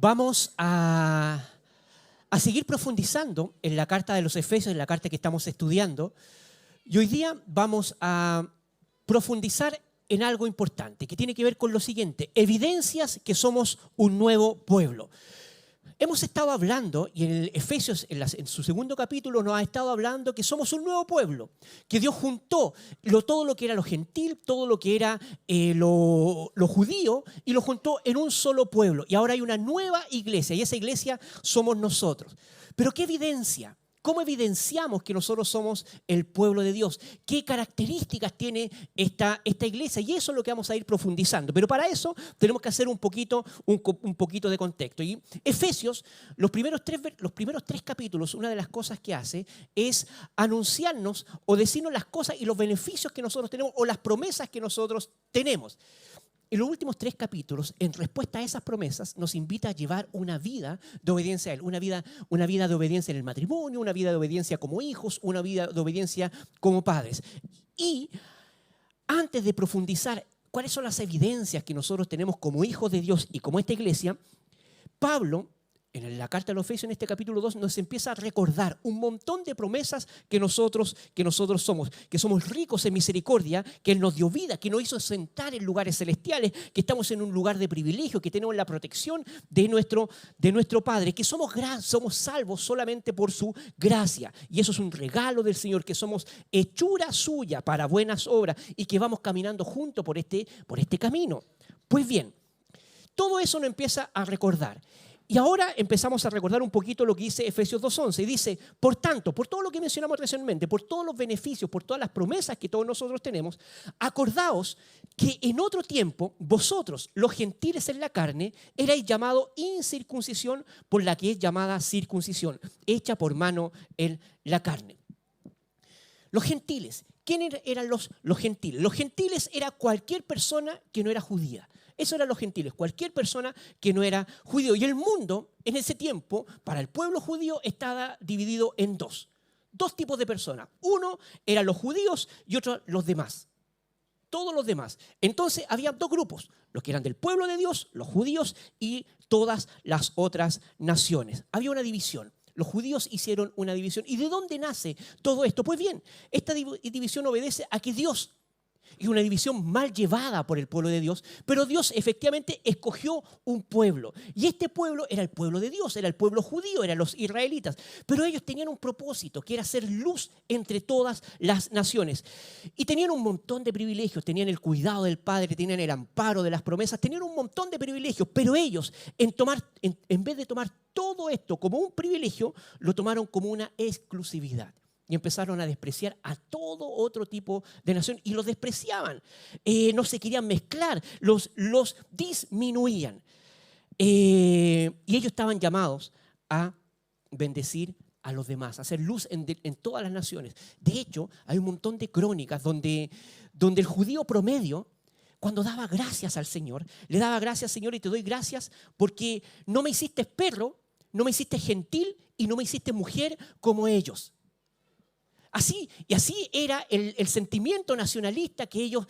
Vamos a seguir profundizando en la carta de los Efesios, en la carta que estamos estudiando. Y hoy día vamos a profundizar en algo importante que tiene que ver con lo siguiente: evidencias que somos un nuevo pueblo. Hemos estado hablando, y en el Efesios, en su segundo capítulo, nos ha estado hablando que somos un nuevo pueblo, que Dios juntó todo lo que era lo gentil, todo lo que era lo judío, y lo juntó en un solo pueblo. Y ahora hay una nueva iglesia, y esa iglesia somos nosotros. Pero ¿qué evidencia? ¿Cómo evidenciamos que nosotros somos el pueblo de Dios? ¿Qué características tiene esta iglesia? Y eso es lo que vamos a ir profundizando. Pero para eso tenemos que hacer un poquito de contexto. Y Efesios, los primeros tres capítulos, una de las cosas que hace es anunciarnos o decirnos las cosas y los beneficios que nosotros tenemos o las promesas que nosotros tenemos. En los últimos 3 capítulos, en respuesta a esas promesas, nos invita a llevar una vida de obediencia a Él, una vida de obediencia en el matrimonio, una vida de obediencia como hijos, una vida de obediencia como padres. Y antes de profundizar cuáles son las evidencias que nosotros tenemos como hijos de Dios y como esta iglesia, Pablo, en la carta de los Efesios, en este capítulo 2, nos empieza a recordar un montón de promesas que nosotros somos, que somos ricos en misericordia, que Él nos dio vida, que nos hizo sentar en lugares celestiales, que estamos en un lugar de privilegio, que tenemos la protección de nuestro Padre, que somos salvos solamente por su gracia. Y eso es un regalo del Señor, que somos hechura suya para buenas obras y que vamos caminando juntos por este camino. Pues bien, todo eso nos empieza a recordar. Y ahora empezamos a recordar un poquito lo que dice Efesios 2:11. Y dice, por tanto, por todo lo que mencionamos recientemente, por todos los beneficios, por todas las promesas que todos nosotros tenemos, acordaos que en otro tiempo vosotros, los gentiles en la carne, erais llamados incircuncisión por la que es llamada circuncisión, hecha por mano en la carne. Los gentiles, ¿quiénes eran los gentiles? Los gentiles era cualquier persona que no era judía. Eso eran los gentiles, cualquier persona que no era judío. Y el mundo, en ese tiempo, para el pueblo judío, estaba dividido en dos tipos de personas. Uno eran los judíos y otro los demás. Todos los demás. Entonces había 2 grupos, los que eran del pueblo de Dios, los judíos, y todas las otras naciones. Había una división. Los judíos hicieron una división. ¿Y de dónde nace todo esto? Pues bien, esta división obedece a que Dios, y una división mal llevada por el pueblo de Dios, pero Dios efectivamente escogió un pueblo. Y este pueblo era el pueblo de Dios, era el pueblo judío, eran los israelitas. Pero ellos tenían un propósito, que era hacer luz entre todas las naciones. Y tenían un montón de privilegios, tenían el cuidado del Padre, tenían el amparo de las promesas, tenían un montón de privilegios. Pero ellos, en vez de tomar todo esto como un privilegio, lo tomaron como una exclusividad. Y empezaron a despreciar a todo otro tipo de nación. Y los despreciaban. No se querían mezclar. Los disminuían. Y ellos estaban llamados a bendecir a los demás, a hacer luz en todas las naciones. De hecho, hay un montón de crónicas donde el judío promedio, cuando daba gracias al Señor, le daba gracias, Señor, y te doy gracias porque no me hiciste perro, no me hiciste gentil y no me hiciste mujer como ellos. Así era el sentimiento nacionalista que ellos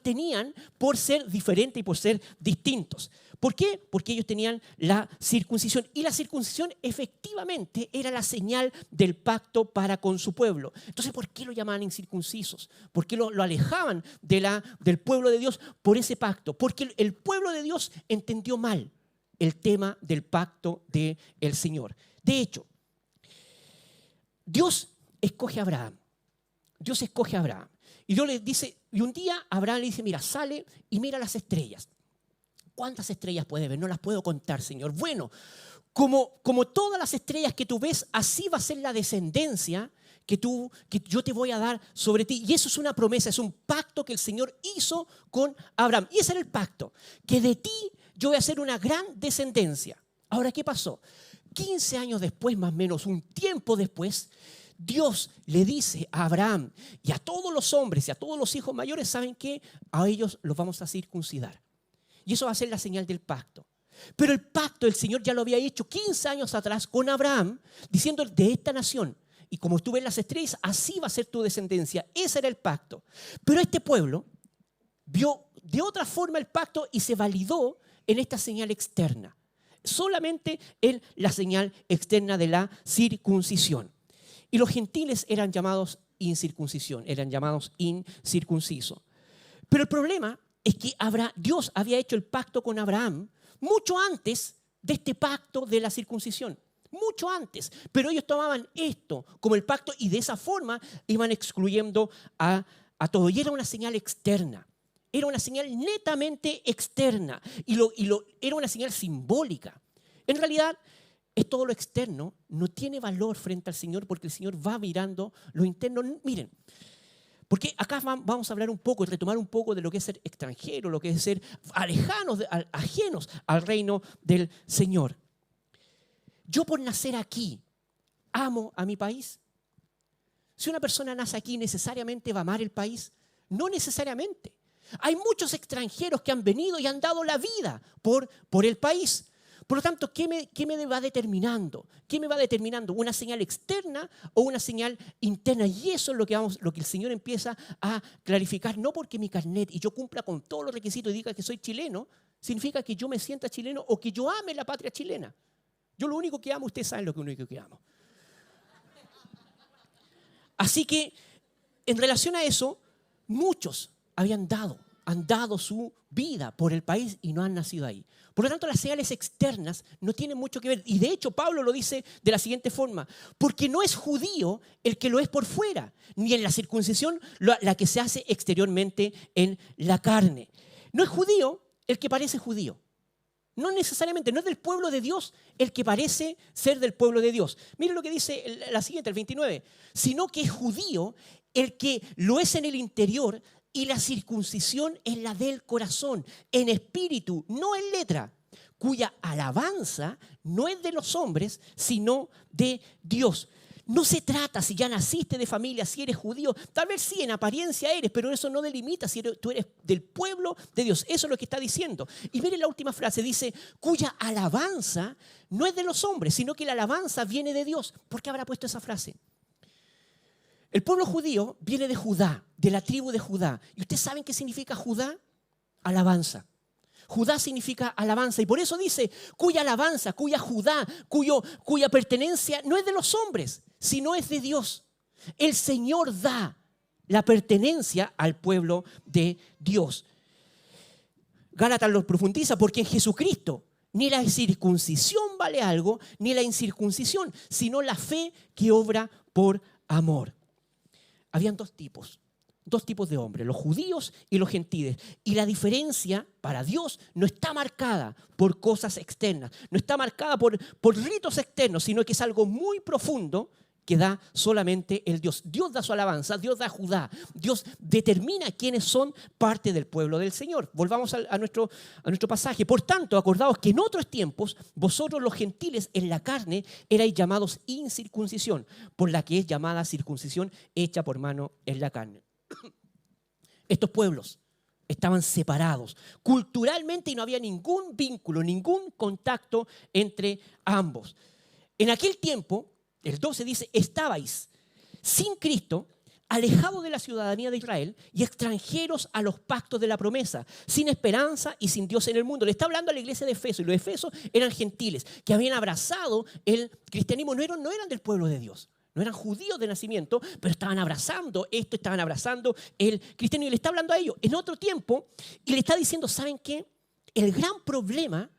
tenían por ser diferentes y por ser distintos. ¿Por qué? Porque ellos tenían la circuncisión. Y la circuncisión efectivamente era la señal del pacto para con su pueblo. Entonces, ¿por qué lo llamaban incircuncisos? ¿Por qué lo alejaban del pueblo de Dios por ese pacto? Porque el pueblo de Dios entendió mal el tema del pacto del Señor. De hecho, Dios escoge a Abraham. Dios escoge a Abraham. Y Dios le dice, y un día Abraham le dice, mira, sale y mira las estrellas. ¿Cuántas estrellas puedes ver? No las puedo contar, Señor. Bueno, como todas las estrellas que tú ves, así va a ser la descendencia que yo te voy a dar sobre ti. Y eso es una promesa, es un pacto que el Señor hizo con Abraham. Y ese era el pacto, que de ti yo voy a hacer una gran descendencia. Ahora, ¿qué pasó? 15 años después, más o menos, un tiempo después, Dios le dice a Abraham y a todos los hombres y a todos los hijos mayores, ¿saben qué? A ellos los vamos a circuncidar. Y eso va a ser la señal del pacto. Pero el pacto el Señor ya lo había hecho 15 años atrás con Abraham, diciendo de esta nación. Y como tú ves las estrellas, así va a ser tu descendencia. Ese era el pacto. Pero este pueblo vio de otra forma el pacto y se validó en esta señal externa. solamente en la señal externa de la circuncisión. Y los gentiles eran llamados incircuncisión, eran llamados incircuncisos. Pero el problema es que Dios había hecho el pacto con Abraham mucho antes de este pacto de la circuncisión. Mucho antes. Pero ellos tomaban esto como el pacto y de esa forma iban excluyendo a todo. Y era una señal externa. Era una señal netamente externa. Era una señal simbólica. En realidad, es todo lo externo no tiene valor frente al Señor porque el Señor va mirando lo interno. Miren, porque acá vamos a hablar un poco y retomar un poco de lo que es ser extranjero, lo que es ser ajenos al reino del Señor. Yo por nacer aquí, amo a mi país. Si una persona nace aquí, ¿necesariamente va a amar el país? No necesariamente. Hay muchos extranjeros que han venido y han dado la vida por el país. Por lo tanto, ¿qué me va determinando? ¿Qué me va determinando? ¿Una señal externa o una señal interna? Y eso es lo que el Señor empieza a clarificar. No porque mi carnet y yo cumpla con todos los requisitos y diga que soy chileno, significa que yo me sienta chileno o que yo ame la patria chilena. Yo lo único que amo, ustedes saben lo único que amo. Así que, en relación a eso, muchos han dado su vida por el país y no han nacido ahí. Por lo tanto, las señales externas no tienen mucho que ver. Y de hecho, Pablo lo dice de la siguiente forma. Porque no es judío el que lo es por fuera, ni en la circuncisión la que se hace exteriormente en la carne. No es judío el que parece judío. No necesariamente, no es del pueblo de Dios el que parece ser del pueblo de Dios. Miren lo que dice la siguiente, el 29. Sino que es judío el que lo es en el interior y la circuncisión es la del corazón, en espíritu, no en letra, cuya alabanza no es de los hombres, sino de Dios. No se trata si ya naciste de familia, si eres judío, tal vez sí en apariencia eres, pero eso no delimita si tú eres del pueblo de Dios. Eso es lo que está diciendo. Y miren la última frase, dice, cuya alabanza no es de los hombres, sino que la alabanza viene de Dios. ¿Por qué habrá puesto esa frase? El pueblo judío viene de Judá, de la tribu de Judá. ¿Y ustedes saben qué significa Judá? Alabanza. Judá significa alabanza y por eso dice cuya alabanza, cuya Judá, cuya pertenencia no es de los hombres, sino es de Dios. El Señor da la pertenencia al pueblo de Dios. Gálatas lo profundiza porque en Jesucristo ni la circuncisión vale algo, ni la incircuncisión, sino la fe que obra por amor. Habían dos tipos de hombres, los judíos y los gentiles. Y la diferencia para Dios no está marcada por cosas externas, no está marcada por ritos externos, sino que es algo muy profundo que da solamente el Dios. Dios da su alabanza, Dios da Judá, Dios determina quiénes son parte del pueblo del Señor. Volvamos a nuestro pasaje. Por tanto, acordaos que en otros tiempos vosotros los gentiles en la carne erais llamados incircuncisión, por la que es llamada circuncisión hecha por mano en la carne. Estos pueblos estaban separados culturalmente y no había ningún vínculo, ningún contacto entre ambos. En aquel tiempo, el 12 dice, estabais sin Cristo, alejados de la ciudadanía de Israel y extranjeros a los pactos de la promesa, sin esperanza y sin Dios en el mundo. Le está hablando a la iglesia de Efeso y los efesos eran gentiles que habían abrazado el cristianismo, no eran del pueblo de Dios. No eran judíos de nacimiento, pero estaban abrazando esto, estaban abrazando el cristianismo. Y le está hablando a ellos en otro tiempo y le está diciendo, ¿saben qué? El gran problema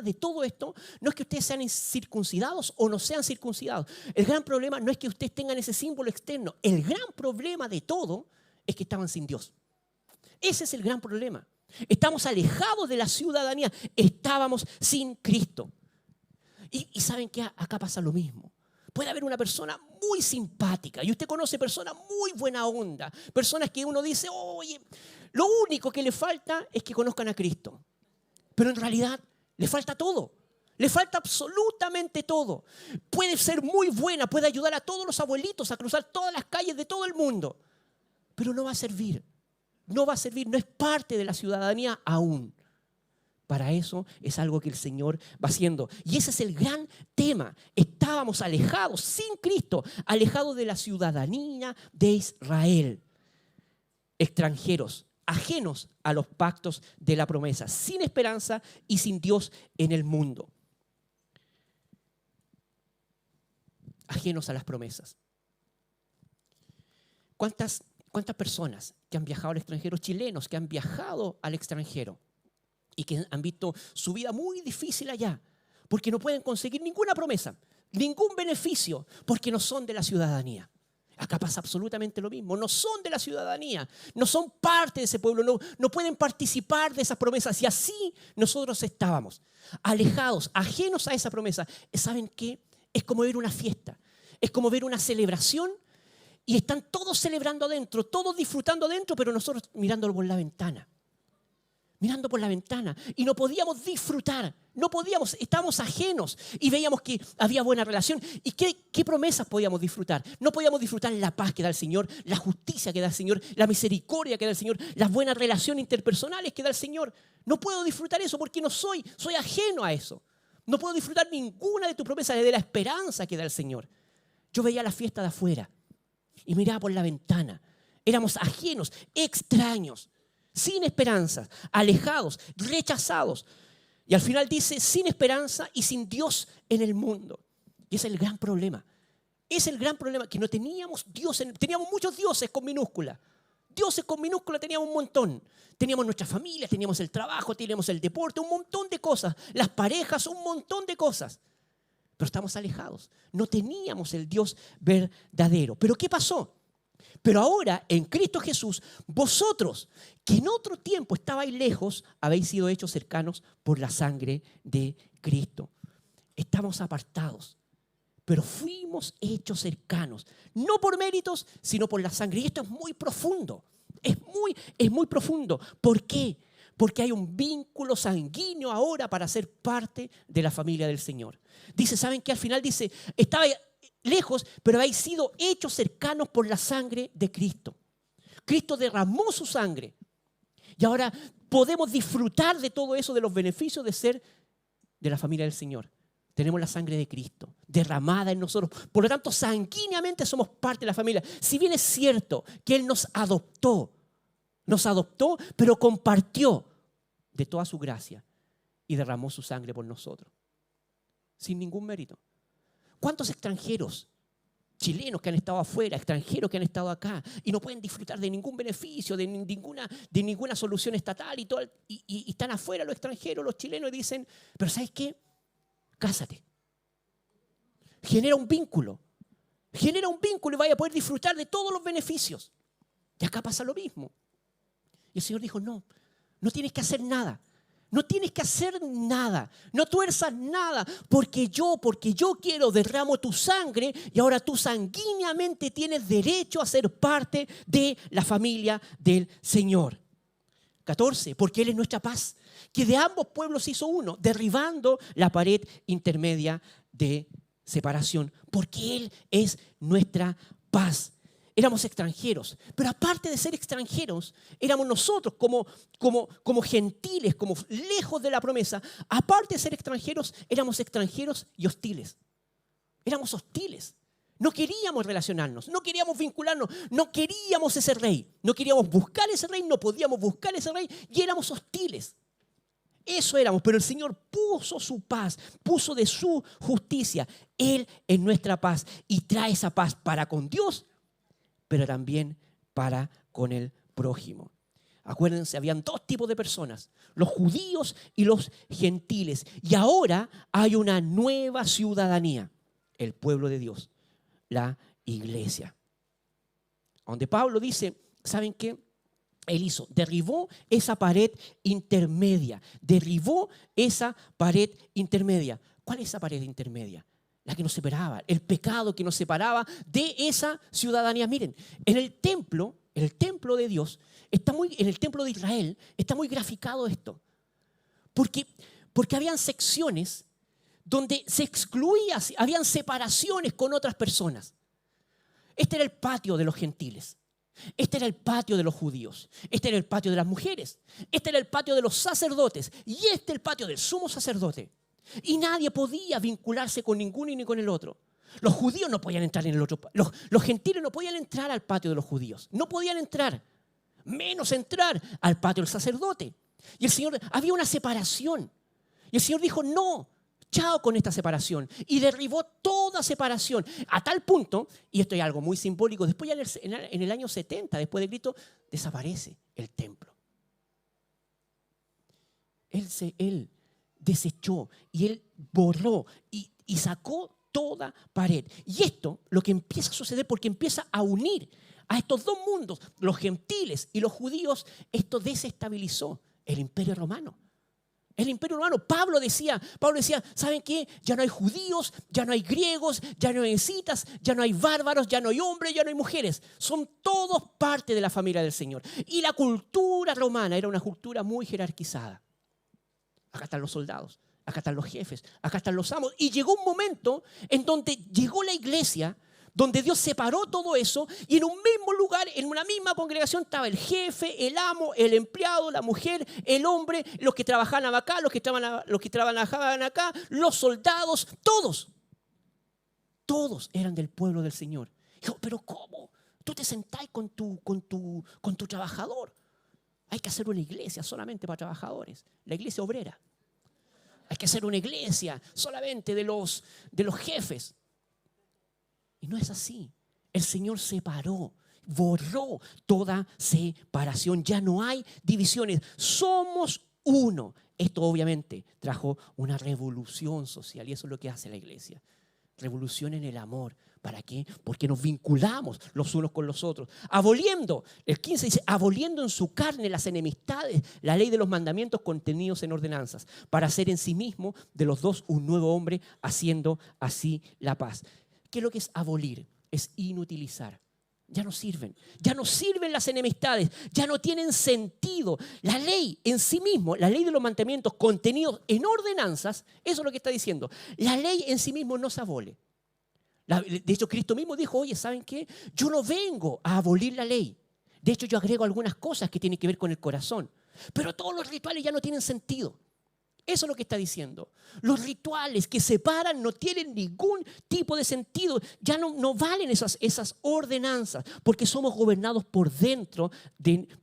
de todo esto no es que ustedes sean circuncidados o no sean circuncidados. El gran problema no es que ustedes tengan ese símbolo externo. El gran problema de todo es que estaban sin Dios. Ese es el gran problema. Estamos alejados de la ciudadanía. Estábamos sin Cristo. Y ¿saben qué? Acá pasa lo mismo. Puede haber una persona muy simpática y usted conoce personas muy buena onda, personas que uno dice, oye, lo único que le falta es que conozcan a Cristo. Pero en realidad le falta todo, le falta absolutamente todo. Puede ser muy buena, puede ayudar a todos los abuelitos a cruzar todas las calles de todo el mundo, pero no va a servir, no es parte de la ciudadanía aún. Para eso es algo que el Señor va haciendo. Y ese es el gran tema. Estábamos alejados, sin Cristo, alejados de la ciudadanía de Israel. Extranjeros ajenos a los pactos de la promesa, sin esperanza y sin Dios en el mundo. Ajenos a las promesas. ¿Cuántas personas que han viajado al extranjero, chilenos que han viajado al extranjero y que han visto su vida muy difícil allá, porque no pueden conseguir ninguna promesa, ningún beneficio, porque no son de la ciudadanía? Acá pasa absolutamente lo mismo. No son de la ciudadanía, no son parte de ese pueblo, no pueden participar de esas promesas. Y así nosotros estábamos, alejados, ajenos a esa promesa. ¿Saben qué? Es como ver una fiesta, es como ver una celebración y están todos celebrando adentro, todos disfrutando adentro, pero nosotros mirándolo por la ventana. Mirando por la ventana y no podíamos disfrutar, no podíamos, estábamos ajenos y veíamos que había buena relación. ¿Y qué promesas podíamos disfrutar? No podíamos disfrutar la paz que da el Señor, la justicia que da el Señor, la misericordia que da el Señor, las buenas relaciones interpersonales que da el Señor. No puedo disfrutar eso porque soy ajeno a eso. No puedo disfrutar ninguna de tus promesas, de la esperanza que da el Señor. Yo veía la fiesta de afuera y miraba por la ventana. Éramos ajenos, extraños, sin esperanza, alejados, rechazados. Y al final dice, sin esperanza y sin Dios en el mundo. Y ese es el gran problema. Es el gran problema, que no teníamos Dios, teníamos muchos dioses con minúscula. Dioses con minúscula teníamos un montón. Teníamos nuestra familia, teníamos el trabajo, teníamos el deporte, un montón de cosas. Las parejas, un montón de cosas. Pero estamos alejados. No teníamos el Dios verdadero. ¿Pero qué pasó? Pero ahora, en Cristo Jesús, vosotros, que en otro tiempo estabais lejos, habéis sido hechos cercanos por la sangre de Cristo. Estamos apartados, pero fuimos hechos cercanos, no por méritos, sino por la sangre. Y esto es muy profundo, es muy profundo. ¿Por qué? Porque hay un vínculo sanguíneo ahora para ser parte de la familia del Señor. Dice, ¿saben qué? Al final dice, estaba lejos, pero habéis sido hechos cercanos por la sangre de Cristo. Cristo derramó su sangre. Y ahora podemos disfrutar de todo eso, de los beneficios de ser de la familia del Señor. Tenemos la sangre de Cristo derramada en nosotros. Por lo tanto, sanguíneamente somos parte de la familia. Si bien es cierto que Él nos adoptó, pero compartió de toda su gracia y derramó su sangre por nosotros. Sin ningún mérito. ¿Cuántos extranjeros, chilenos que han estado afuera, extranjeros que han estado acá y no pueden disfrutar de ningún beneficio, de ninguna solución estatal y están afuera los extranjeros, los chilenos, y dicen, pero ¿sabes qué? Cásate. Genera un vínculo y vaya a poder disfrutar de todos los beneficios. Y acá pasa lo mismo. Y el Señor dijo, no tienes que hacer nada. No tienes que hacer nada, no tuerzas nada, porque yo quiero, derramo tu sangre y ahora tú sanguíneamente tienes derecho a ser parte de la familia del Señor. 14, porque Él es nuestra paz, que de ambos pueblos hizo uno, derribando la pared intermedia de separación, porque Él es nuestra paz. Éramos extranjeros, pero aparte de ser extranjeros, éramos nosotros como gentiles, como lejos de la promesa. Aparte de ser extranjeros, éramos extranjeros y hostiles. Éramos hostiles. No queríamos relacionarnos, no queríamos vincularnos, no queríamos ese rey. No queríamos buscar ese rey, no podíamos buscar ese rey y éramos hostiles. Eso éramos, pero el Señor puso su paz, puso de su justicia. Él es nuestra paz y trae esa paz para con Dios, pero también para con el prójimo. Acuérdense, habían dos tipos de personas, los judíos y los gentiles. Y ahora hay una nueva ciudadanía, el pueblo de Dios, la iglesia. Donde Pablo dice, ¿saben qué? Él derribó esa pared intermedia, ¿Cuál es esa pared intermedia? La que nos separaba, el pecado que nos separaba de esa ciudadanía. Miren, en el templo de Dios, en el templo de Israel, está muy graficado esto. Porque habían secciones donde se excluía, habían separaciones con otras personas. Este era el patio de los gentiles. Este era el patio de los judíos. Este era el patio de las mujeres. Este era el patio de los sacerdotes. Y este el patio del sumo sacerdote. Y nadie podía vincularse con ninguno ni con el otro. Los judíos no podían entrar en el otro. Los gentiles no podían entrar al patio de los judíos. No podían entrar. menos entrar al patio del sacerdote. Y el Señor, había una separación. Y el Señor dijo, no, chao con esta separación. Y derribó toda separación. A tal punto, y esto es algo muy simbólico, después ya en el año 70, después de Cristo, desaparece el templo. Él desechó y Él borró y sacó toda pared. Y esto, lo que empieza a suceder, porque empieza a unir a estos dos mundos, los gentiles y los judíos, esto desestabilizó el Imperio Romano. El Imperio Romano, Pablo decía, ¿saben qué? Ya no hay judíos, ya no hay griegos, ya no hay escitas, ya no hay bárbaros, ya no hay hombres, ya no hay mujeres. Son todos parte de la familia del Señor. Y la cultura romana era una cultura muy jerarquizada. Acá están los soldados, acá están los jefes, acá están los amos. Y llegó un momento en donde llegó la iglesia, donde Dios separó todo eso y en un mismo lugar, en una misma congregación estaba el jefe, el amo, el empleado, la mujer, el hombre, los que trabajaban acá, los que trabajaban acá, los soldados, todos. Todos eran del pueblo del Señor. Dijo, pero ¿cómo? Tú te sentás con tu trabajador. Hay que hacer una iglesia solamente para trabajadores, la iglesia obrera. Hay que hacer una iglesia solamente de los jefes. Y no es así. El Señor separó, borró toda separación. Ya no hay divisiones. Somos uno. Esto obviamente trajo una revolución social y eso es lo que hace la iglesia. Revolución en el amor. ¿Para qué? Porque nos vinculamos los unos con los otros. Aboliendo, el 15 dice, aboliendo en su carne las enemistades, la ley de los mandamientos contenidos en ordenanzas, para hacer en sí mismo de los dos un nuevo hombre, haciendo así la paz. ¿Qué es lo que es abolir? Es inutilizar. Ya no sirven las enemistades, ya no tienen sentido. La ley en sí mismo, la ley de los mandamientos contenidos en ordenanzas, eso es lo que está diciendo. La ley en sí mismo no se abole. De hecho, Cristo mismo dijo, oye, ¿saben qué? Yo no vengo a abolir la ley. De hecho, yo agrego algunas cosas que tienen que ver con el corazón. Pero todos los rituales ya no tienen sentido. Eso es lo que está diciendo. Los rituales que separan no tienen ningún tipo de sentido. Ya no valen esas ordenanzas porque somos gobernados por dentro,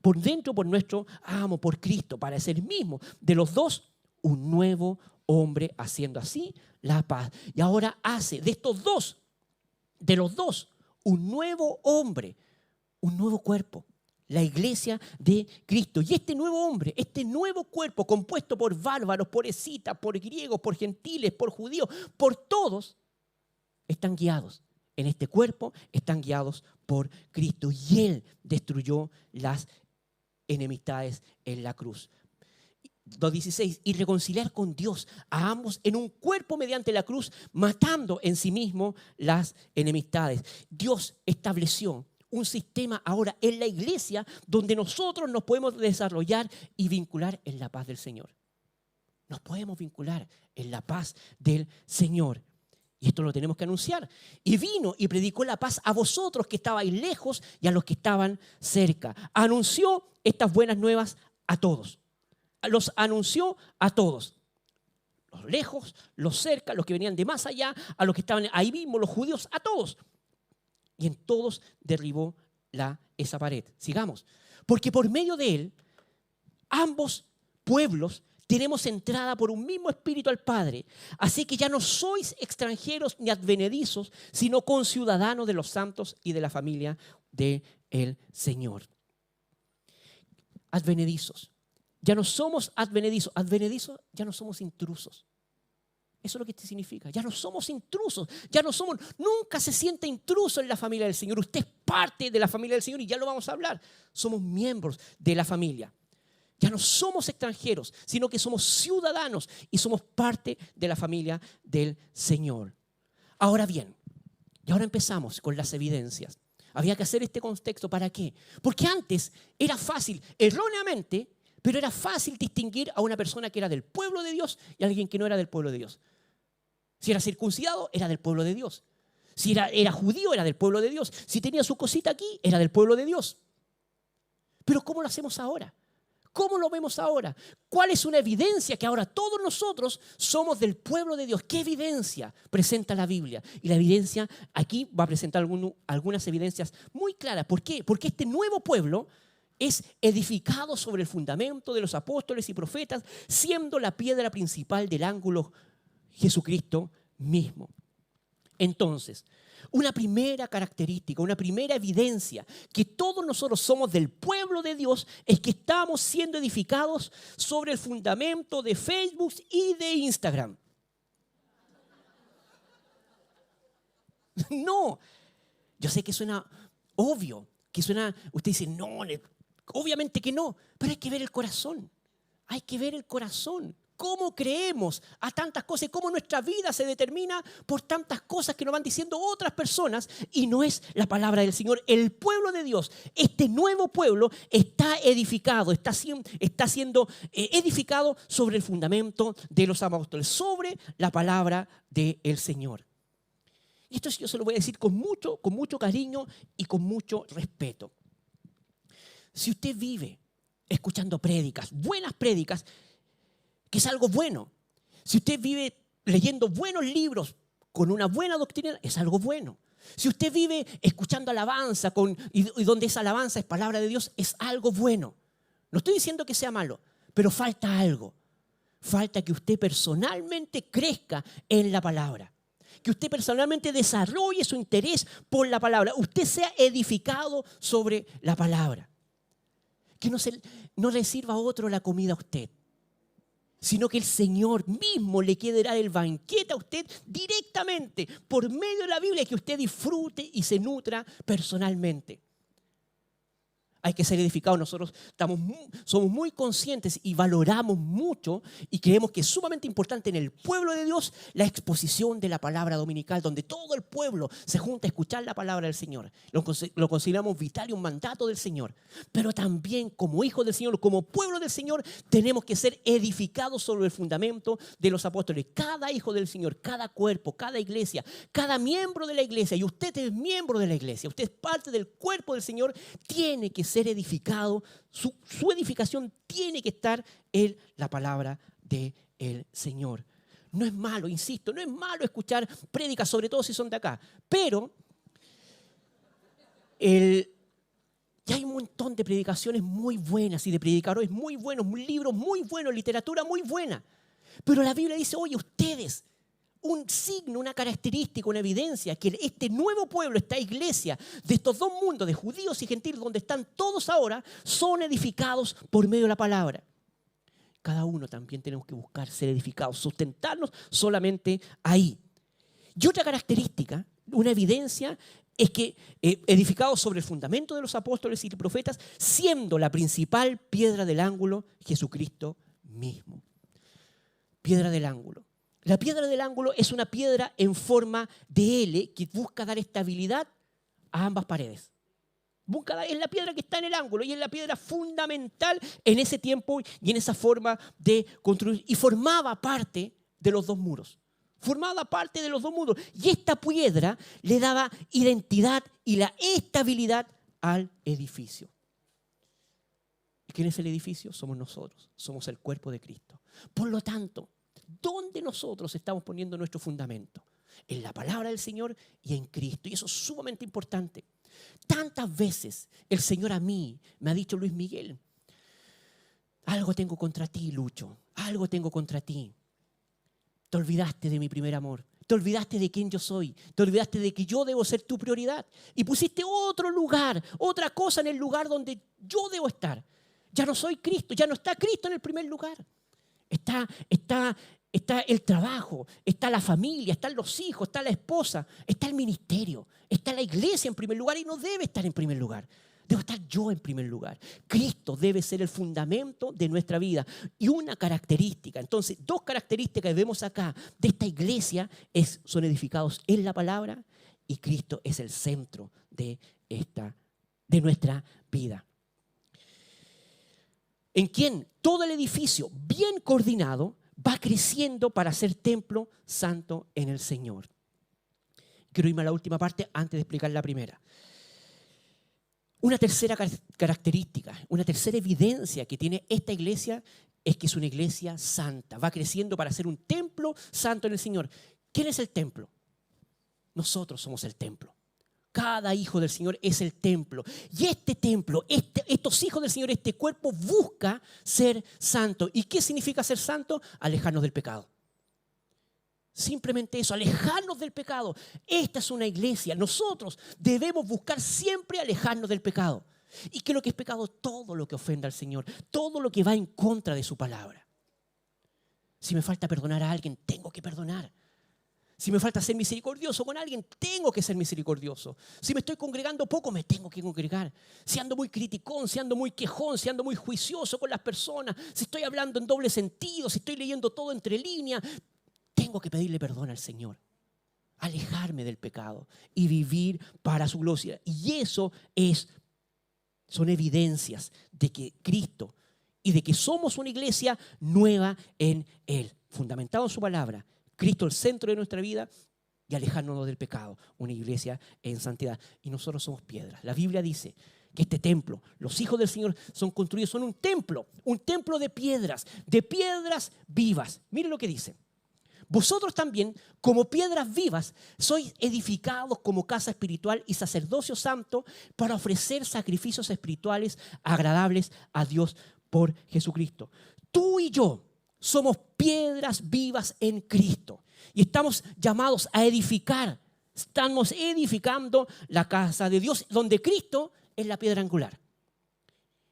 por nuestro amo, por Cristo, para ser mismo de los dos un nuevo hombre, haciendo así la paz. Y ahora hace de los dos, un nuevo hombre, un nuevo cuerpo, la iglesia de Cristo. Y este nuevo hombre, este nuevo cuerpo compuesto por bárbaros, por escitas, por griegos, por gentiles, por judíos, por todos, están guiados. En este cuerpo están guiados por Cristo. Y Él destruyó las enemistades en la cruz. 2:16, y reconciliar con Dios a ambos en un cuerpo mediante la cruz, matando en sí mismo las enemistades. Dios estableció un sistema ahora en la iglesia donde nosotros nos podemos desarrollar y vincular en la paz del Señor. Nos podemos vincular en la paz del Señor. Y esto lo tenemos que anunciar. Y vino y predicó la paz a vosotros que estabais lejos y a los que estaban cerca. Anunció estas buenas nuevas a todos. Los anunció a todos, los lejos, los cerca, los que venían de más allá, a los que estaban ahí mismo, los judíos, a todos. Y en todos derribó esa pared. Sigamos. Porque por medio de él, ambos pueblos tenemos entrada por un mismo espíritu al Padre. Así que ya no sois extranjeros ni advenedizos, sino conciudadanos de los santos y de la familia del Señor. Advenedizos. Ya no somos advenedizos. Advenedizos, ya no somos intrusos. Eso es lo que significa. Ya no somos intrusos. Nunca se siente intruso en la familia del Señor. Usted es parte de la familia del Señor y ya lo vamos a hablar. Somos miembros de la familia. Ya no somos extranjeros, sino que somos ciudadanos y somos parte de la familia del Señor. Ahora bien, y ahora empezamos con las evidencias. Había que hacer este contexto. ¿Para qué? Porque antes era fácil, erróneamente, pero era fácil distinguir a una persona que era del pueblo de Dios y a alguien que no era del pueblo de Dios. Si era circuncidado, era del pueblo de Dios. Si era judío, era del pueblo de Dios. Si tenía su cosita aquí, era del pueblo de Dios. Pero ¿cómo lo hacemos ahora? ¿Cómo lo vemos ahora? ¿Cuál es una evidencia que ahora todos nosotros somos del pueblo de Dios? ¿Qué evidencia presenta la Biblia? Y la evidencia, aquí va a presentar algunas evidencias muy claras. ¿Por qué? Porque este nuevo pueblo es edificado sobre el fundamento de los apóstoles y profetas, siendo la piedra principal del ángulo Jesucristo mismo. Entonces, una primera característica, una primera evidencia que todos nosotros somos del pueblo de Dios es que estamos siendo edificados sobre el fundamento de Facebook y de Instagram. No, yo sé que suena obvio, que suena, usted dice, no, obviamente que no, pero hay que ver el corazón, hay que ver el corazón. Cómo creemos a tantas cosas y cómo nuestra vida se determina por tantas cosas que nos van diciendo otras personas y no es la palabra del Señor. El pueblo de Dios, este nuevo pueblo está edificado, está siendo edificado sobre el fundamento de los apóstoles, sobre la palabra del Señor. Y esto yo se lo voy a decir con mucho cariño y con mucho respeto. Si usted vive escuchando prédicas, buenas prédicas, que es algo bueno. Si usted vive leyendo buenos libros con una buena doctrina, es algo bueno. Si usted vive escuchando alabanza y donde esa alabanza es palabra de Dios, es algo bueno. No estoy diciendo que sea malo, pero falta algo. Falta que usted personalmente crezca en la palabra. Que usted personalmente desarrolle su interés por la palabra. Usted sea edificado sobre la palabra. Que no le sirva a otro la comida a usted, sino que el Señor mismo le quiere dar el banquete a usted directamente por medio de la Biblia, que usted disfrute y se nutra personalmente. Hay que ser edificados. Nosotros somos muy conscientes y valoramos mucho y creemos que es sumamente importante en el pueblo de Dios la exposición de la palabra dominical, donde todo el pueblo se junta a escuchar la palabra del Señor. Lo consideramos vital y un mandato del Señor. Pero también como hijos del Señor, como pueblo del Señor, tenemos que ser edificados sobre el fundamento de los apóstoles. Cada hijo del Señor, cada cuerpo, cada iglesia, cada miembro de la iglesia, y usted es miembro de la iglesia, usted es parte del cuerpo del Señor, tiene que ser edificado, su edificación tiene que estar en la palabra del Señor. No es malo, insisto, no es malo escuchar prédicas, sobre todo si son de acá, pero ya hay un montón de predicaciones muy buenas y de predicadores muy buenos, libros muy buenos, literatura muy buena, pero la Biblia dice, oye, ustedes, un signo, una característica, una evidencia que este nuevo pueblo, esta iglesia de estos dos mundos, de judíos y gentiles, donde están todos ahora, son edificados por medio de la palabra. Cada uno también tenemos que buscar ser edificados, sustentarnos solamente ahí. Y otra característica, una evidencia, es que edificados sobre el fundamento de los apóstoles y profetas, siendo la principal piedra del ángulo Jesucristo mismo. Piedra del ángulo. La piedra del ángulo es una piedra en forma de L que busca dar estabilidad a ambas paredes. Es la piedra que está en el ángulo y es la piedra fundamental en ese tiempo y en esa forma de construir. Y formaba parte de los dos muros. Formaba parte de los dos muros. Y esta piedra le daba identidad y la estabilidad al edificio. ¿Y quién es el edificio? Somos nosotros. Somos el cuerpo de Cristo. Por lo tanto, ¿dónde nosotros estamos poniendo nuestro fundamento? En la palabra del Señor y en Cristo. Y eso es sumamente importante. Tantas veces el Señor a mí me ha dicho, Luis Miguel, algo tengo contra ti, Lucho. Algo tengo contra ti. Te olvidaste de mi primer amor. Te olvidaste de quién yo soy. Te olvidaste de que yo debo ser tu prioridad. Y pusiste otro lugar, otra cosa en el lugar donde yo debo estar. Ya no soy Cristo, ya no está Cristo en el primer lugar. Está el trabajo, está la familia, están los hijos, está la esposa, está el ministerio, está la iglesia en primer lugar y no debe estar en primer lugar. Debo estar yo en primer lugar. Cristo debe ser el fundamento de nuestra vida. Y una característica, entonces, dos características que vemos acá de esta iglesia son edificados en la palabra y Cristo es el centro de nuestra vida. En quien todo el edificio bien coordinado va creciendo para ser templo santo en el Señor. Quiero irme a la última parte antes de explicar la primera. Una tercera característica, una tercera evidencia que tiene esta iglesia es que es una iglesia santa. Va creciendo para ser un templo santo en el Señor. ¿Quién es el templo? Nosotros somos el templo. Cada hijo del Señor es el templo. Y este templo, estos hijos del Señor, este cuerpo busca ser santo. ¿Y qué significa ser santo? Alejarnos del pecado. Simplemente eso, alejarnos del pecado. Esta es una iglesia. Nosotros debemos buscar siempre alejarnos del pecado. ¿Y qué es lo que es pecado? Todo lo que ofenda al Señor, todo lo que va en contra de su palabra. Si me falta perdonar a alguien, tengo que perdonar. Si me falta ser misericordioso con alguien, tengo que ser misericordioso. Si me estoy congregando poco, me tengo que congregar. Si ando muy criticón, si ando muy quejón, si ando muy juicioso con las personas, si estoy hablando en doble sentido, si estoy leyendo todo entre líneas, tengo que pedirle perdón al Señor. Alejarme del pecado y vivir para su gloria. Y eso son evidencias de que Cristo y de que somos una iglesia nueva en Él, fundamentado en su palabra. Cristo el centro de nuestra vida y alejarnos del pecado, una iglesia en santidad. Y nosotros somos piedras. La Biblia dice que este templo, los hijos del Señor son construidos, son un templo de piedras vivas. Miren lo que dice. Vosotros también, como piedras vivas, sois edificados como casa espiritual y sacerdocio santo para ofrecer sacrificios espirituales agradables a Dios por Jesucristo. Tú y yo somos piedras vivas en Cristo y estamos llamados a edificar. Estamos edificando la casa de Dios, donde Cristo es la piedra angular.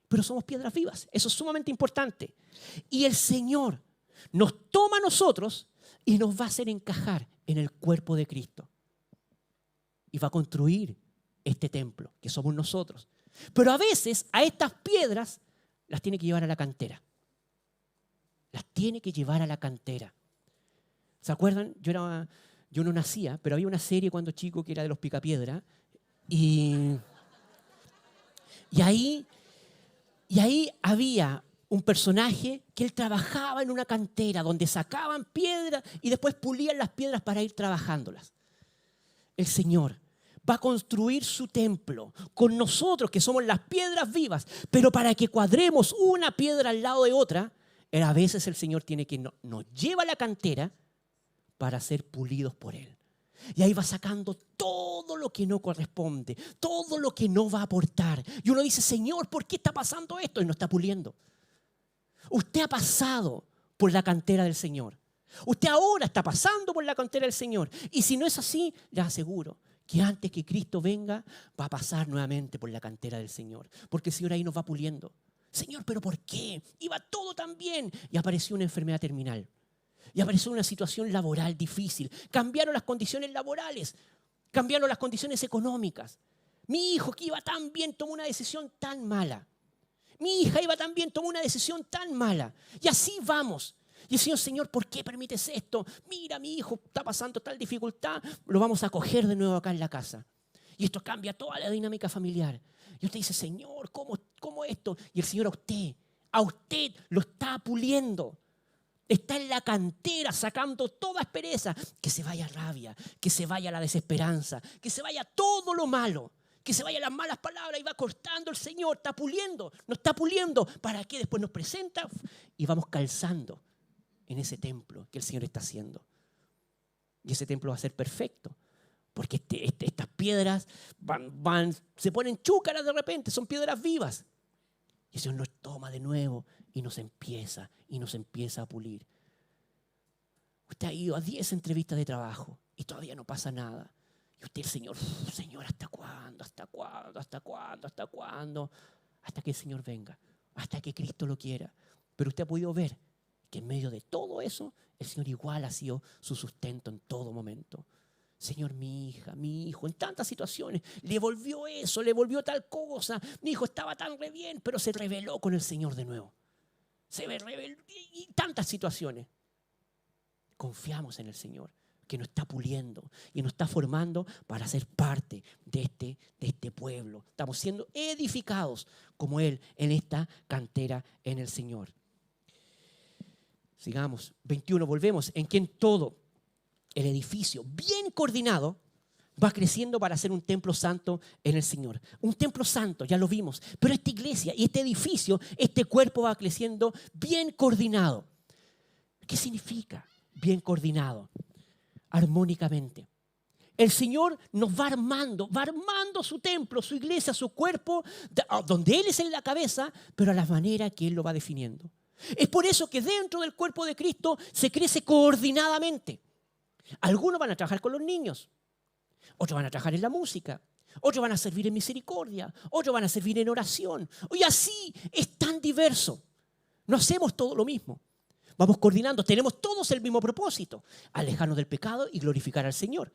Pero somos piedras vivas, eso es sumamente importante. Y el Señor nos toma a nosotros y nos va a hacer encajar en el cuerpo de Cristo. Y va a construir este templo, que somos nosotros. Pero a veces a estas piedras las tiene que llevar a la cantera. Las tiene que llevar a la cantera. ¿Se acuerdan? Yo no nacía, pero había una serie cuando chico que era de los Picapiedra. Y ahí había un personaje que él trabajaba en una cantera donde sacaban piedras y después pulían las piedras para ir trabajándolas. El Señor va a construir su templo con nosotros que somos las piedras vivas, pero para que cuadremos una piedra al lado de otra, a veces el Señor tiene que nos lleva a la cantera para ser pulidos por Él. Y ahí va sacando todo lo que no corresponde, todo lo que no va a aportar. Y uno dice, Señor, ¿por qué está pasando esto? Y no está puliendo. Usted ha pasado por la cantera del Señor. Usted ahora está pasando por la cantera del Señor. Y si no es así, le aseguro que antes que Cristo venga, va a pasar nuevamente por la cantera del Señor. Porque el Señor ahí nos va puliendo. Señor, ¿pero por qué? Iba todo tan bien. Y apareció una enfermedad terminal. Y apareció una situación laboral difícil. Cambiaron las condiciones laborales. Cambiaron las condiciones económicas. Mi hijo que iba tan bien tomó una decisión tan mala. Mi hija iba tan bien, tomó una decisión tan mala. Y así vamos. Y el Señor, ¿por qué permites esto? Mira, mi hijo está pasando tal dificultad. Lo vamos a acoger de nuevo acá en la casa. Y esto cambia toda la dinámica familiar. Y usted dice, Señor, ¿cómo esto? Y el Señor a usted lo está puliendo. Está en la cantera sacando toda aspereza. Que se vaya rabia, que se vaya la desesperanza, que se vaya todo lo malo. Que se vayan las malas palabras y va cortando el Señor, está puliendo, nos está puliendo para que después nos presenta y vamos calzando en ese templo que el Señor está haciendo. Y ese templo va a ser perfecto, porque estas piedras se ponen chúcaras de repente, son piedras vivas. Y el Señor nos toma de nuevo y nos empieza a pulir. Usted ha ido a 10 entrevistas de trabajo y todavía no pasa nada. Y usted, Señor, ¿hasta cuándo? ¿Hasta cuándo? ¿Hasta cuándo? ¿Hasta cuándo? Hasta que el Señor venga, hasta que Cristo lo quiera. Pero usted ha podido ver que en medio de todo eso, el Señor igual ha sido su sustento en todo momento. Señor, mi hija, mi hijo, en tantas situaciones, le volvió eso, le volvió tal cosa. Mi hijo estaba tan re bien, pero se rebeló con el Señor de nuevo. Se rebeló y tantas situaciones. Confiamos en el Señor, que nos está puliendo y nos está formando para ser parte de este pueblo. Estamos siendo edificados como Él en esta cantera en el Señor. Sigamos, 21, volvemos, en quien todo el edificio bien coordinado va creciendo para ser un templo santo en el Señor. Un templo santo, ya lo vimos, pero esta iglesia y este edificio, este cuerpo va creciendo bien coordinado. ¿Qué significa bien coordinado? Armónicamente. el Señor nos va armando su templo, su iglesia, su cuerpo, donde Él es en la cabeza, pero a la manera que Él lo va definiendo. Es por eso que dentro del cuerpo de Cristo se crece coordinadamente. Algunos van a trabajar con los niños, otros van a trabajar en la música, otros van a servir en misericordia, otros van a servir en oración. Y así es tan diverso. No hacemos todo lo mismo. Vamos coordinando, tenemos todos el mismo propósito, alejarnos del pecado y glorificar al Señor.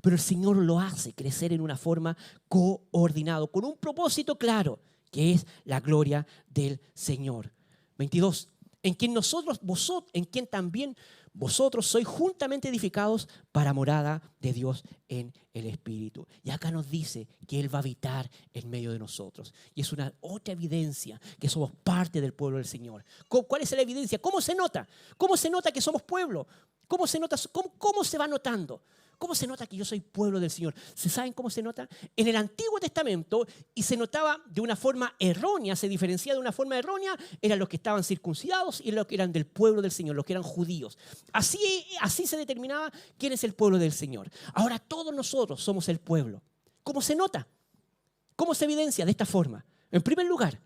Pero el Señor lo hace crecer en una forma coordinada, con un propósito claro, que es la gloria del Señor. 22. En quien también vosotros sois juntamente edificados para morada de Dios en el Espíritu. Y acá nos dice que Él va a habitar en medio de nosotros. Y es una otra evidencia que somos parte del pueblo del Señor. ¿Cuál es la evidencia? ¿Cómo se nota? ¿Cómo se nota que somos pueblo? ¿Cómo se nota? ¿Cómo se va notando? ¿Cómo se nota que yo soy pueblo del Señor? ¿Se saben cómo se nota? En el Antiguo Testamento, y se notaba de una forma errónea, se diferencia de una forma errónea, eran los que estaban circuncidados y los que eran del pueblo del Señor, los que eran judíos. Así se determinaba quién es el pueblo del Señor. Ahora todos nosotros somos el pueblo. ¿Cómo se nota? ¿Cómo se evidencia? De esta forma. En primer lugar,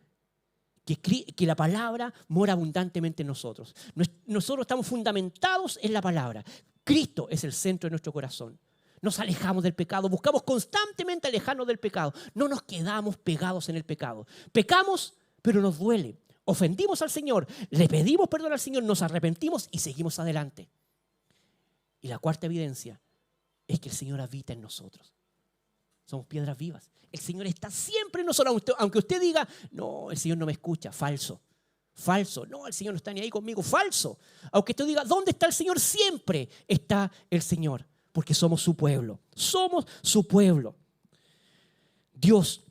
que la palabra mora abundantemente en nosotros. Nosotros estamos fundamentados en la palabra. Cristo es el centro de nuestro corazón. Nos alejamos del pecado, buscamos constantemente alejarnos del pecado. No nos quedamos pegados en el pecado. Pecamos, pero nos duele. Ofendimos al Señor, le pedimos perdón al Señor, nos arrepentimos y seguimos adelante. Y la cuarta evidencia es que el Señor habita en nosotros. Somos piedras vivas. El Señor está siempre en nosotros. Aunque usted diga, no, el Señor no me escucha, falso. Falso, no, el Señor no está ni ahí conmigo, falso. Aunque tú digas, ¿dónde está el Señor? Siempre está el Señor, porque somos su pueblo, somos su pueblo. Dios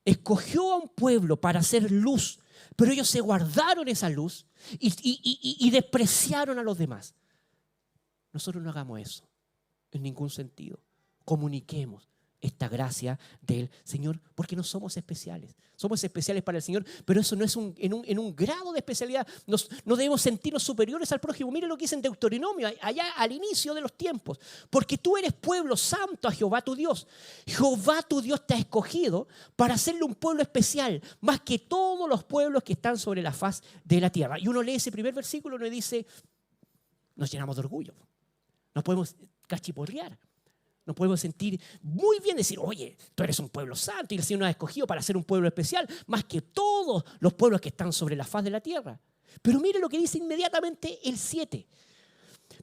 escogió a un pueblo para hacer luz, pero ellos se guardaron esa luz y despreciaron a los demás. Nosotros no hagamos eso, en ningún sentido. Comuniquemos esta gracia del Señor, porque no somos especiales. Somos especiales para el Señor, pero eso no es en un grado de especialidad. No debemos sentirnos superiores al prójimo. Mire lo que dice en Deuteronomio, allá al inicio de los tiempos. Porque tú eres pueblo santo a Jehová tu Dios. Jehová tu Dios te ha escogido para hacerle un pueblo especial, más que todos los pueblos que están sobre la faz de la tierra. Y uno lee ese primer versículo y uno dice, nos llenamos de orgullo. Nos podemos cachiporrear. Nos podemos sentir muy bien, decir, oye, tú eres un pueblo santo y el Señor nos ha escogido para ser un pueblo especial, más que todos los pueblos que están sobre la faz de la tierra. Pero mire lo que dice inmediatamente el 7.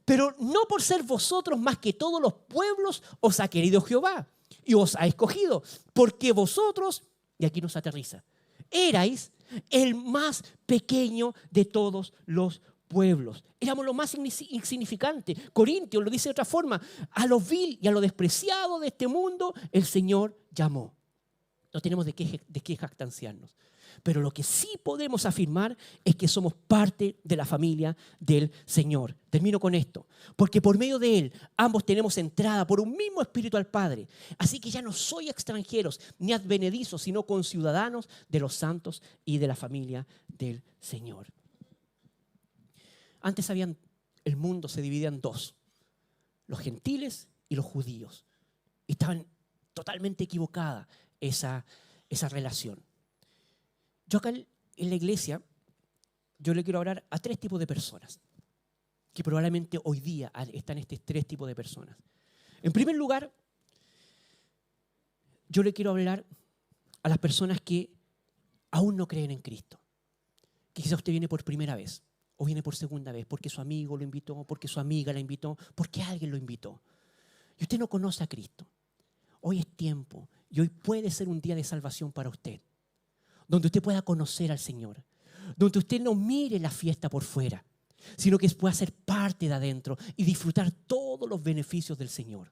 Pero no por ser vosotros más que todos los pueblos os ha querido Jehová y os ha escogido, porque vosotros, y aquí nos aterriza, erais el más pequeño de todos los pueblos. Éramos lo más insignificante. Corintios lo dice de otra forma. A lo vil y a lo despreciado de este mundo, el Señor llamó. No tenemos de qué jactanciarnos. Pero lo que sí podemos afirmar es que somos parte de la familia del Señor. Termino con esto. Porque por medio de Él, ambos tenemos entrada por un mismo Espíritu al Padre. Así que ya no soy extranjeros ni advenedizos, sino conciudadanos de los santos y de la familia del Señor. Antes el mundo se dividía en dos, los gentiles y los judíos. Y estaban totalmente equivocada esa relación. Yo acá en la iglesia, yo le quiero hablar a tres tipos de personas, que probablemente hoy día están estos tres tipos de personas. En primer lugar, yo le quiero hablar a las personas que aún no creen en Cristo. Que quizás usted viene por primera vez. O viene por segunda vez porque su amigo lo invitó, porque su amiga la invitó, porque alguien lo invitó. Y usted no conoce a Cristo. Hoy es tiempo y hoy puede ser un día de salvación para usted. Donde usted pueda conocer al Señor. Donde usted no mire la fiesta por fuera, sino que pueda ser parte de adentro y disfrutar todos los beneficios del Señor.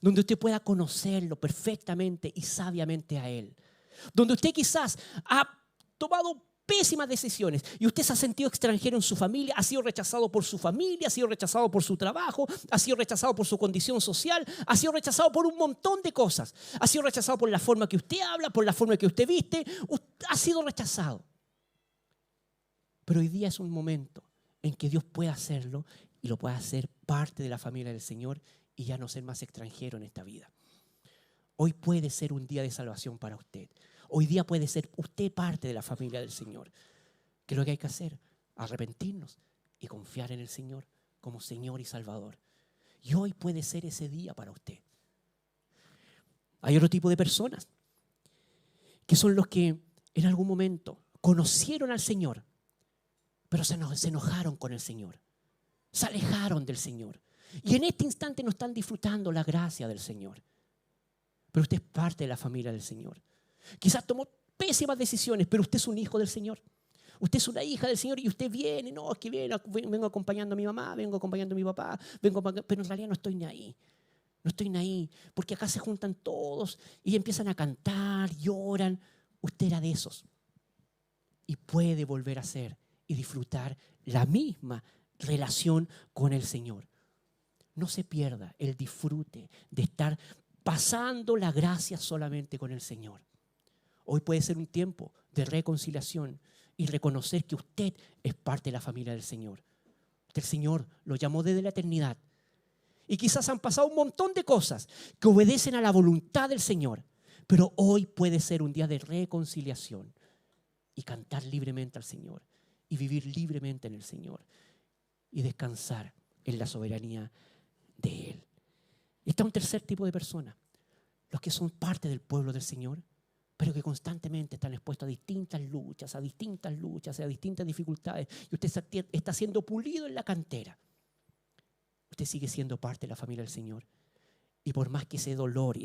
Donde usted pueda conocerlo perfectamente y sabiamente a Él. Donde usted quizás ha tomado pésimas decisiones y usted se ha sentido extranjero en su familia, ha sido rechazado por su familia, ha sido rechazado por su trabajo, ha sido rechazado por su condición social, ha sido rechazado por un montón de cosas, ha sido rechazado por la forma que usted habla, por la forma que usted viste, ha sido rechazado. Pero hoy día es un momento en que Dios puede hacerlo y lo puede hacer parte de la familia del Señor y ya no ser más extranjero en esta vida. Hoy puede ser un día de salvación para usted. Hoy día puede ser usted parte de la familia del Señor. ¿Qué es lo que hay que hacer? Arrepentirnos y confiar en el Señor como Señor y Salvador. Y hoy puede ser ese día para usted. Hay otro tipo de personas que son los que en algún momento conocieron al Señor, pero se enojaron con el Señor. Se alejaron del Señor. Y en este instante no están disfrutando la gracia del Señor. Pero usted es parte de la familia del Señor. Quizás tomó pésimas decisiones, pero usted es un hijo del Señor. Usted es una hija del Señor y usted viene, no, es que vengo acompañando a mi mamá, vengo acompañando a mi papá, pero en realidad no estoy ni ahí. No estoy ni ahí, porque acá se juntan todos y empiezan a cantar, lloran. Usted era de esos. Y puede volver a ser y disfrutar la misma relación con el Señor. No se pierda el disfrute de estar pasando la gracia solamente con el Señor. Hoy puede ser un tiempo de reconciliación y reconocer que usted es parte de la familia del Señor. El Señor lo llamó desde la eternidad. Y quizás han pasado un montón de cosas que obedecen a la voluntad del Señor. Pero hoy puede ser un día de reconciliación y cantar libremente al Señor y vivir libremente en el Señor y descansar en la soberanía de Él. Y está un tercer tipo de personas, los que son parte del pueblo del Señor, pero que constantemente están expuestos a distintas luchas, a distintas dificultades. Y usted está siendo pulido en la cantera. Usted sigue siendo parte de la familia del Señor. Y por más que ese dolor,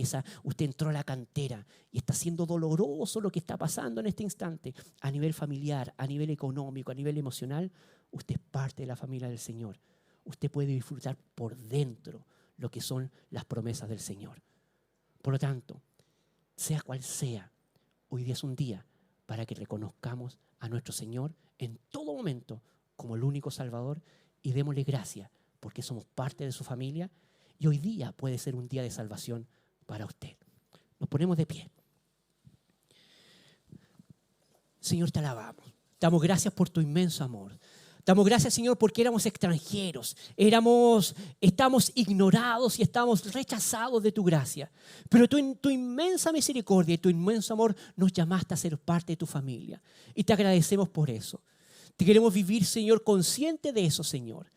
usted entró a la cantera y está siendo doloroso lo que está pasando en este instante, a nivel familiar, a nivel económico, a nivel emocional, usted es parte de la familia del Señor. Usted puede disfrutar por dentro lo que son las promesas del Señor. Por lo tanto, sea cual sea, hoy día es un día para que reconozcamos a nuestro Señor en todo momento como el único Salvador y démosle gracias porque somos parte de su familia y hoy día puede ser un día de salvación para usted. Nos ponemos de pie. Señor, te alabamos. Damos gracias por tu inmenso amor. Damos gracias, Señor, porque éramos extranjeros, estamos ignorados y estamos rechazados de tu gracia. Pero tú en tu inmensa misericordia y tu inmenso amor nos llamaste a ser parte de tu familia. Y te agradecemos por eso. Te queremos vivir, Señor, consciente de eso, Señor.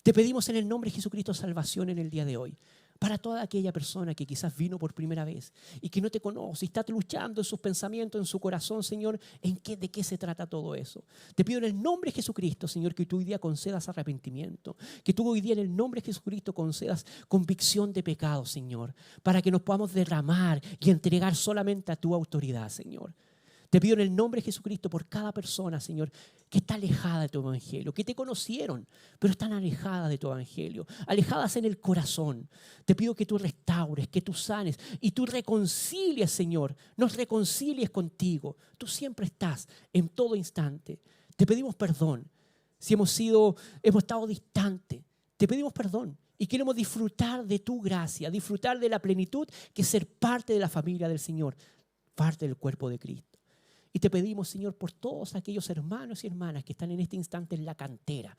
Te pedimos en el nombre de Jesucristo salvación en el día de hoy. Para toda aquella persona que quizás vino por primera vez y que no te conoce y está luchando en sus pensamientos, en su corazón, Señor, ¿de qué se trata todo eso? Te pido en el nombre de Jesucristo, Señor, que tú hoy día concedas arrepentimiento, que tú hoy día en el nombre de Jesucristo concedas convicción de pecado, Señor, para que nos podamos derramar y entregar solamente a tu autoridad, Señor. Te pido en el nombre de Jesucristo por cada persona, Señor, que está alejada de tu evangelio, que te conocieron, pero están alejadas de tu evangelio, alejadas en el corazón. Te pido que tú restaures, que tú sanes y tú reconcilies, Señor, nos reconcilies contigo. Tú siempre estás en todo instante. Te pedimos perdón si hemos estado distantes. Te pedimos perdón y queremos disfrutar de tu gracia, disfrutar de la plenitud que es ser parte de la familia del Señor, parte del cuerpo de Cristo. Y te pedimos, Señor, por todos aquellos hermanos y hermanas que están en este instante en la cantera,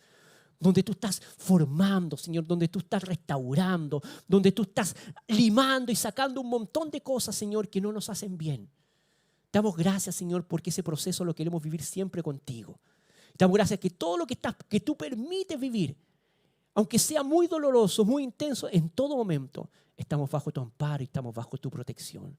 donde tú estás formando, Señor, donde tú estás restaurando, donde tú estás limando y sacando un montón de cosas, Señor, que no nos hacen bien. Damos gracias, Señor, porque ese proceso lo queremos vivir siempre contigo. Damos gracias que todo lo que tú permites vivir, aunque sea muy doloroso, muy intenso, en todo momento estamos bajo tu amparo y estamos bajo tu protección.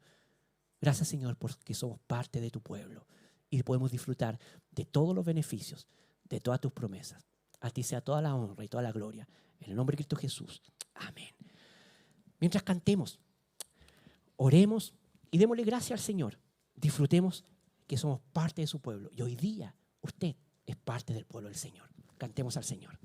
Gracias, Señor, porque somos parte de tu pueblo y podemos disfrutar de todos los beneficios, de todas tus promesas. A ti sea toda la honra y toda la gloria. En el nombre de Cristo Jesús. Amén. Mientras cantemos, oremos y démosle gracias al Señor. Disfrutemos que somos parte de su pueblo. Y hoy día usted es parte del pueblo del Señor. Cantemos al Señor.